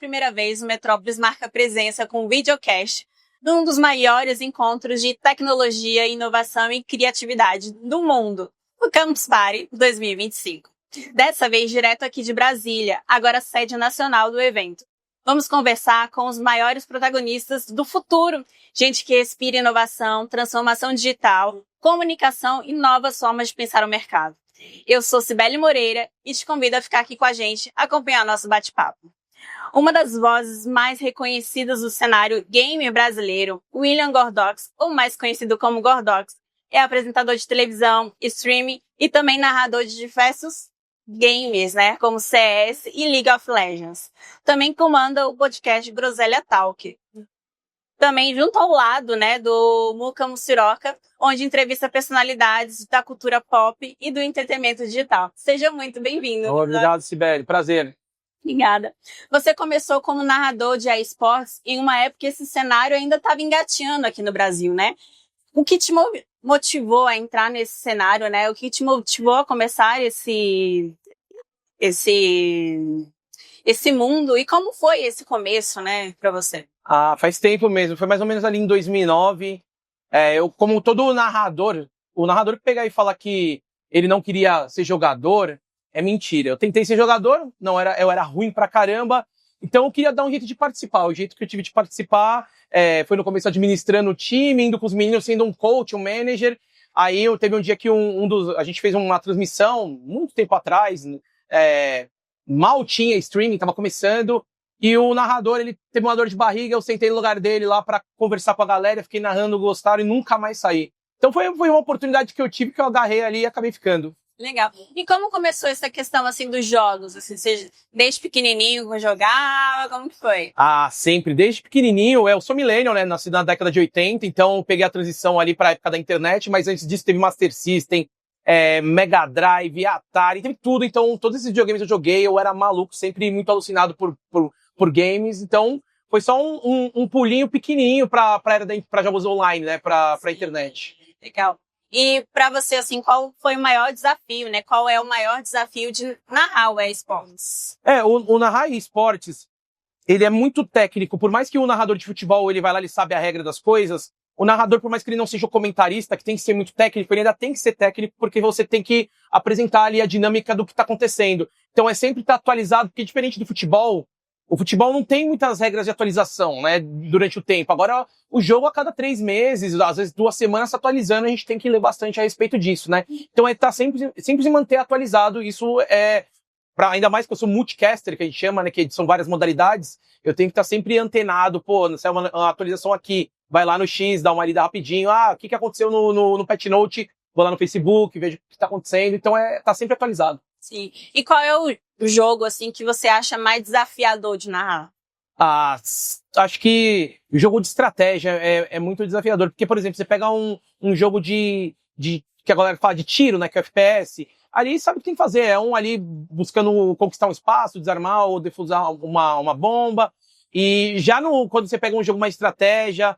primeira vez, o Metrópolis marca presença com o videocast num dos maiores encontros de tecnologia, inovação e criatividade do mundo, o Campus Party 2025. Dessa vez, direto aqui de Brasília, agora sede nacional do evento. Vamos conversar com os maiores protagonistas do futuro, gente que respira inovação, transformação digital, comunicação e novas formas de pensar o mercado. Eu sou Cibele Moreira e te convido a ficar aqui com a gente, acompanhar nosso bate-papo. Uma das vozes mais reconhecidas do cenário game brasileiro, William Gordox, ou mais conhecido como Gordox, é apresentador de televisão, streaming e também narrador de diversos games, como CS e League of Legends. Também comanda o podcast Groselha Talk. Também junto ao lado, do Muca Muciroca, onde entrevista personalidades da cultura pop e do entretenimento digital. Seja muito bem-vindo. Obrigado, Cibele. Prazer. Obrigada. Você começou como narrador de eSports em uma época que esse cenário ainda estava engateando aqui no Brasil, né? O que te motivou a entrar nesse cenário, O que te motivou a começar esse mundo? E como foi esse começo, para você? Faz tempo mesmo. Foi mais ou menos ali em 2009. Eu, como todo narrador, o narrador que pegar e falar que ele não queria ser jogador, é mentira. Eu tentei ser jogador, eu era ruim pra caramba, então eu queria dar um jeito de participar. O jeito que eu tive de participar foi no começo administrando o time, indo com os meninos, sendo um coach, um manager. Aí teve um dia que a gente fez uma transmissão, muito tempo atrás, mal tinha streaming, tava começando, e o narrador, ele teve uma dor de barriga, eu sentei no lugar dele lá pra conversar com a galera, fiquei narrando, gostaram e nunca mais saí. Então foi uma oportunidade que eu tive, que eu agarrei ali e acabei ficando. Legal. E como começou essa questão, dos jogos? Você, desde pequenininho, jogava? Como que foi? Sempre. Desde pequenininho. Eu sou millennial, nasci na década de 80, então peguei a transição ali pra época da internet, mas antes disso teve Master System, Mega Drive, Atari, teve tudo. Então, todos esses videogames eu joguei, eu era maluco, sempre muito alucinado por games. Então, foi só um pulinho pequenininho pra jogos online, pra internet. Legal. E para você, qual foi o maior desafio, Qual é o maior desafio de narrar o eSports? O narrar eSports, ele é muito técnico. Por mais que o narrador de futebol, ele vai lá, ele sabe a regra das coisas, o narrador, por mais que ele não seja o comentarista, que tem que ser muito técnico, ele ainda tem que ser técnico, porque você tem que apresentar ali a dinâmica do que está acontecendo. Então é sempre estar atualizado, porque diferente do futebol, o futebol não tem muitas regras de atualização, durante o tempo. Agora, o jogo a cada 3 meses, às vezes 2 semanas se atualizando, a gente tem que ler bastante a respeito disso, Então, tá sempre se manter atualizado. Isso ainda mais que eu sou multicaster, que a gente chama, que são várias modalidades, eu tenho que estar sempre antenado. Saiu uma atualização aqui, vai lá no X, dá uma lida rapidinho. O que aconteceu no Patch Note? Vou lá no Facebook, vejo o que está acontecendo. Então, tá sempre atualizado. Sim. E qual é o jogo, que você acha mais desafiador de narrar? Acho que o jogo de estratégia é muito desafiador. Porque, por exemplo, você pega um jogo de que a galera fala de tiro, que é o FPS, ali sabe o que tem que fazer. É ali buscando conquistar um espaço, desarmar ou defusar uma bomba. E já quando você pega um jogo mais estratégia,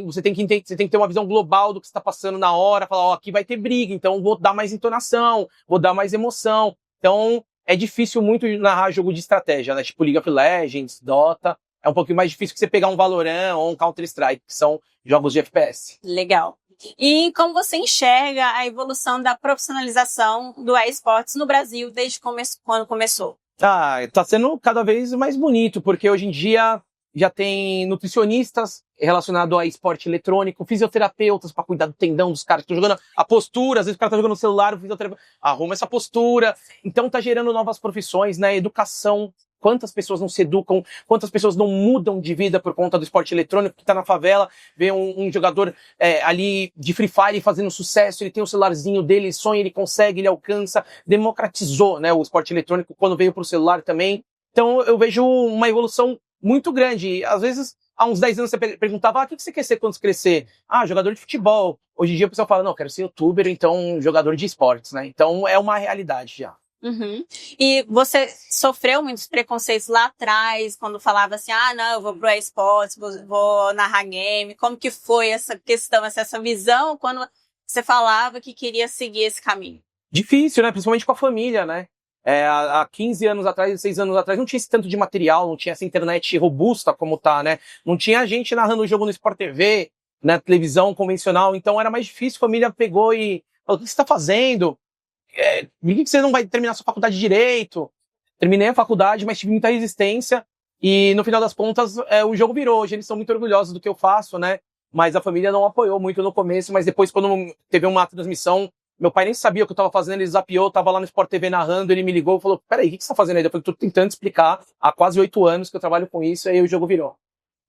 você tem que ter uma visão global do que está passando na hora, falar, aqui vai ter briga, então vou dar mais entonação, vou dar mais emoção. Então, é difícil muito narrar jogo de estratégia, tipo League of Legends, Dota. É um pouquinho mais difícil que você pegar um Valorant ou um Counter-Strike, que são jogos de FPS. Legal. E como você enxerga a evolução da profissionalização do eSports no Brasil desde quando começou? Tá sendo cada vez mais bonito, porque hoje em dia já tem nutricionistas relacionados a esporte eletrônico, fisioterapeutas para cuidar do tendão dos caras que estão jogando, a postura, às vezes o cara tá jogando no celular, o fisioterapeuta arruma essa postura. Então tá gerando novas profissões, educação. Quantas pessoas não se educam, quantas pessoas não mudam de vida por conta do esporte eletrônico, que tá na favela, vê um jogador ali de Free Fire fazendo sucesso, ele tem o celularzinho dele, ele sonha, ele consegue, ele alcança, democratizou, o esporte eletrônico quando veio pro celular também. Então eu vejo uma evolução muito grande. Às vezes, há uns 10 anos você perguntava, o que você quer ser quando você crescer? Jogador de futebol. Hoje em dia o pessoal fala, não, eu quero ser youtuber, então jogador de esportes, Então é uma realidade já. Uhum. E você sofreu muitos preconceitos lá atrás, quando falava não, eu vou pro eSports, vou narrar game. Como que foi essa questão, essa visão, quando você falava que queria seguir esse caminho? Difícil, principalmente com a família, Há 15 anos atrás, 16 anos atrás, não tinha esse tanto de material, não tinha essa internet robusta como tá, né? Não tinha gente narrando o jogo no Sport TV, na televisão convencional, então era mais difícil, a família pegou e falou, o que você tá fazendo? Por que você não vai terminar sua faculdade de Direito? Terminei a faculdade, mas tive muita resistência, e no final das contas, o jogo virou. Hoje eles são muito orgulhosos do que eu faço, né? Mas a família não apoiou muito no começo, mas depois, quando teve uma transmissão, meu pai nem sabia o que eu tava fazendo, ele zapeou, tava lá no Sport TV narrando, ele me ligou e falou, peraí, o que você tá fazendo aí? Eu falei, tô tentando explicar, há quase 8 anos que eu trabalho com isso, e aí o jogo virou.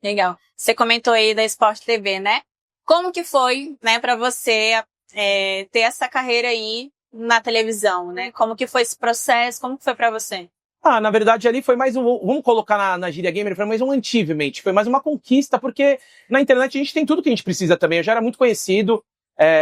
Legal. Você comentou aí da Sport TV, né? Como que foi, né, pra você ter essa carreira aí na televisão, né? Como que foi esse processo? Como que foi pra você? Na verdade ali foi mais vamos colocar na gíria gamer, foi mais um achievement, foi mais uma conquista, porque na internet a gente tem tudo que a gente precisa também, eu já era muito conhecido.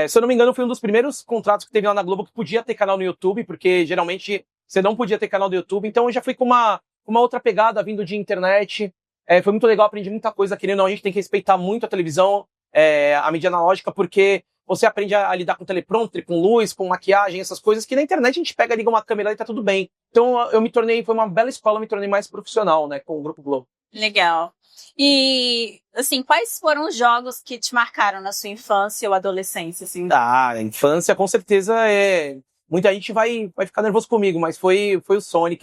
Se eu não me engano, foi um dos primeiros contratos que teve lá na Globo que podia ter canal no YouTube, porque geralmente você não podia ter canal do YouTube. Então eu já fui com uma outra pegada vindo de internet. Foi muito legal, aprendi muita coisa. Querendo ou não, a gente tem que respeitar muito a televisão, a mídia analógica, porque você aprende a lidar com teleprompter, com luz, com maquiagem, essas coisas que na internet a gente pega, liga uma câmera e tá tudo bem. Então foi uma bela escola, eu me tornei mais profissional, né, com o Grupo Globo. Legal. E, assim, quais foram os jogos que te marcaram na sua infância ou adolescência, assim? A infância, com certeza, muita gente vai ficar nervoso comigo, mas foi o Sonic.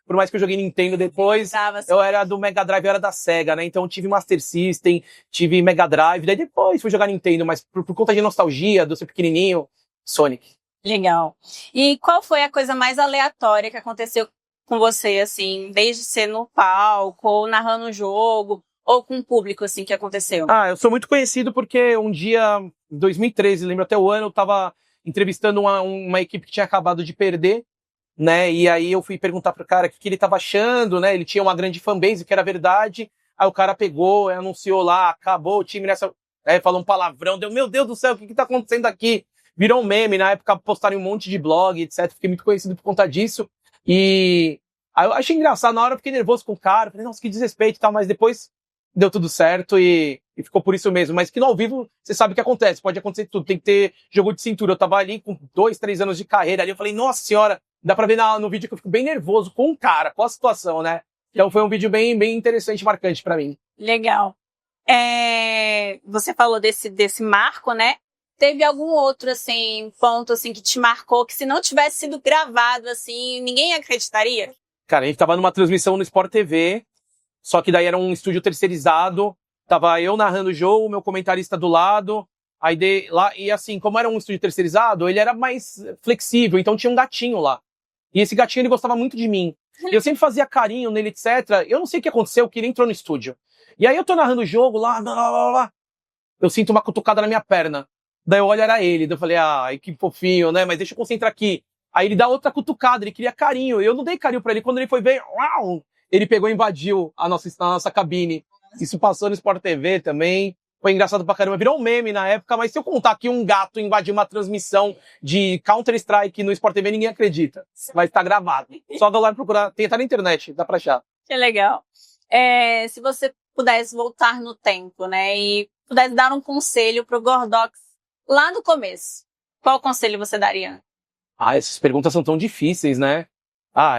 Por mais que eu joguei Nintendo depois, eu era do Mega Drive, eu era da Sega, né? Então tive Master System, tive Mega Drive, daí depois fui jogar Nintendo, mas por conta de nostalgia, do ser pequenininho, Sonic. Legal. E qual foi a coisa mais aleatória que aconteceu com você, assim, desde ser no palco, ou narrando um jogo, ou com o público, assim, que aconteceu? Eu sou muito conhecido porque um dia, em 2013, lembro até o ano, eu tava entrevistando uma equipe que tinha acabado de perder, né, e aí eu fui perguntar pro cara o que ele tava achando, né, ele tinha uma grande fanbase, que era verdade, aí o cara pegou, anunciou lá, acabou o time nessa, falou um palavrão, meu Deus do céu, o que tá acontecendo aqui? Virou um meme, na época postaram um monte de blog, etc, fiquei muito conhecido por conta disso. E aí eu achei engraçado, na hora eu fiquei nervoso com o cara, falei, nossa, que desrespeito e tal, mas depois deu tudo certo e ficou por isso mesmo. Mas que no ao vivo, você sabe o que acontece, pode acontecer tudo, tem que ter jogo de cintura. Eu tava ali com 2, 3 anos de carreira ali, eu falei, nossa senhora, dá pra ver no vídeo que eu fico bem nervoso com o cara, com a situação, né? Então foi um vídeo bem, bem interessante e marcante pra mim. Legal. Você falou desse marco, né? Teve algum outro, assim, ponto, assim, que te marcou, que se não tivesse sido gravado, assim, ninguém acreditaria? Cara, a gente tava numa transmissão no Sport TV, só que daí era um estúdio terceirizado, tava eu narrando o jogo, meu comentarista do lado, e assim, como era um estúdio terceirizado, ele era mais flexível, então tinha um gatinho lá. E esse gatinho, ele gostava muito de mim. Eu sempre fazia carinho nele, etc. Eu não sei o que aconteceu, que ele entrou no estúdio. E aí eu tô narrando o jogo lá, eu sinto uma cutucada na minha perna. Daí eu olho, era ele. Daí eu falei, ai, que fofinho, né? Mas deixa eu concentrar aqui. Aí ele dá outra cutucada, ele queria carinho. Eu não dei carinho pra ele. Quando ele foi ver, ele pegou e invadiu a nossa cabine. Isso passou no Sport TV também. Foi engraçado pra caramba. Virou um meme na época, mas se eu contar que um gato invadiu uma transmissão de Counter-Strike no Sport TV, ninguém acredita. Vai estar gravado. Só dá lá e procurar. Tem até na internet, dá pra achar. Que legal. Se você pudesse voltar no tempo, né, e pudesse dar um conselho pro Gordox lá no começo, qual conselho você daria? Essas perguntas são tão difíceis, né?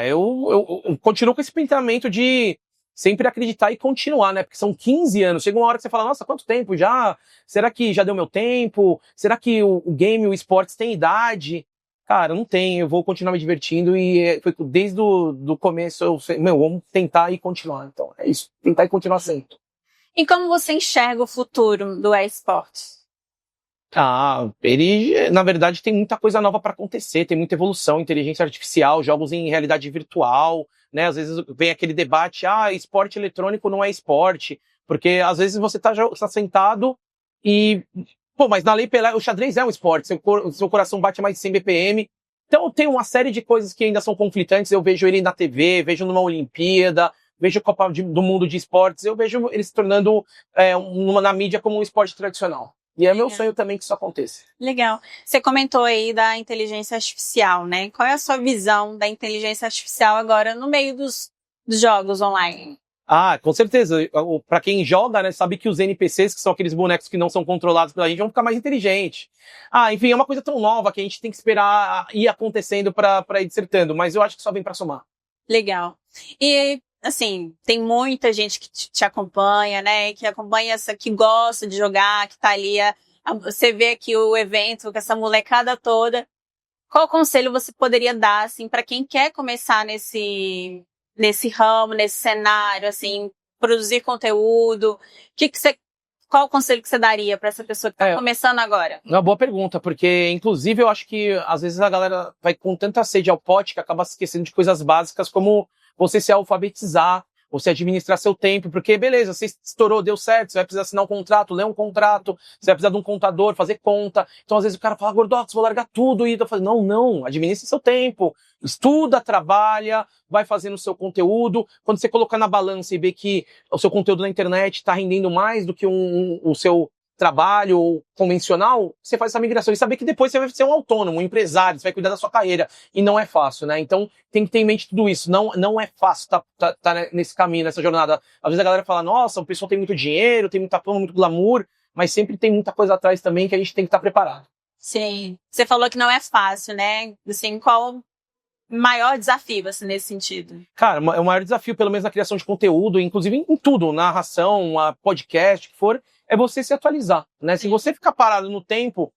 Eu continuo com esse pensamento de sempre acreditar e continuar, né? Porque são 15 anos. Chega uma hora que você fala, nossa, quanto tempo já? Será que já deu meu tempo? Será que o game, o esportes tem idade? Cara, não tem. Eu vou continuar me divertindo e foi desde do começo, vamos tentar e continuar. Então, é isso. Tentar e continuar sempre. E como você enxerga o futuro do eSports? Ele, na verdade, tem muita coisa nova para acontecer, tem muita evolução, inteligência artificial, jogos em realidade virtual, né? Às vezes vem aquele debate, esporte eletrônico não é esporte, porque às vezes você tá sentado e, mas na lei Pelé, o xadrez é um esporte, seu coração bate mais de 100 BPM, então tem uma série de coisas que ainda são conflitantes, eu vejo ele na TV, vejo numa Olimpíada, vejo a Copa do Mundo de Esportes, eu vejo ele se tornando na mídia como um esporte tradicional. E é meu sonho também que isso aconteça. Legal. Você comentou aí da inteligência artificial, né? Qual é a sua visão da inteligência artificial agora no meio dos jogos online? Ah, com certeza. Pra quem joga, né, sabe que os NPCs, que são aqueles bonecos que não são controlados pela gente, vão ficar mais inteligentes. Ah, enfim, é uma coisa tão nova que a gente tem que esperar ir acontecendo pra ir dissertando, mas eu acho que só vem pra somar. Legal. E, assim, tem muita gente que te acompanha, né? Que acompanha essa, que gosta de jogar, que tá ali. Você vê aqui o evento com essa molecada toda. Qual conselho você poderia dar, assim, para quem quer começar nesse ramo, nesse cenário, assim, produzir conteúdo? Qual o conselho que você daria para essa pessoa que está começando agora? Uma boa pergunta, porque, inclusive, eu acho que, às vezes, a galera vai com tanta sede ao pote que acaba se esquecendo de coisas básicas como você se alfabetizar, você administrar seu tempo, porque, beleza, você estourou, deu certo, você vai precisar assinar um contrato, ler um contrato, você vai precisar de um contador, fazer conta. Então, às vezes, o cara fala, Gordox, vou largar tudo. E eu falo, não, administre seu tempo, estuda, trabalha, vai fazendo o seu conteúdo. Quando você colocar na balança e ver que o seu conteúdo na internet está rendendo mais do que o seu trabalho convencional, você faz essa migração e saber que depois você vai ser um autônomo, um empresário, você vai cuidar da sua carreira. E não é fácil, né? Então, tem que ter em mente tudo isso. Não é fácil tá nesse caminho, nessa jornada. Às vezes a galera fala, nossa, o pessoal tem muito dinheiro, tem muita fama, muito glamour, mas sempre tem muita coisa atrás também que a gente tem que estar preparado. Sim. Você falou que não é fácil, né? Assim, qual o maior desafio, assim, nesse sentido? Cara, o maior desafio, pelo menos na criação de conteúdo, inclusive em tudo, narração, podcast, que for, é você se atualizar, né? Se você ficar parado no tempo,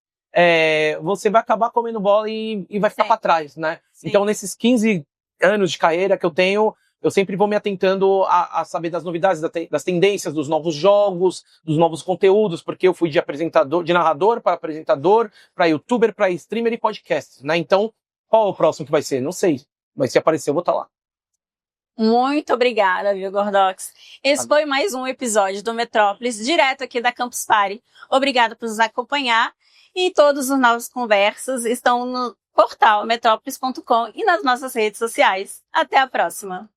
você vai acabar comendo bola e vai ficar para trás, né? Sim. Então, nesses 15 anos de carreira que eu tenho, eu sempre vou me atentando a saber das novidades, das tendências, dos novos jogos, dos novos conteúdos, porque eu fui de narrador para apresentador, para youtuber, para streamer e podcast, né? Então, qual é o próximo que vai ser? Não sei. Mas se aparecer, eu vou estar lá. Muito obrigada, viu, Gordox? Esse foi mais um episódio do Metrópolis, direto aqui da Campus Party. Obrigada por nos acompanhar. E todas as nossas conversas estão no portal metrópolis.com e nas nossas redes sociais. Até a próxima!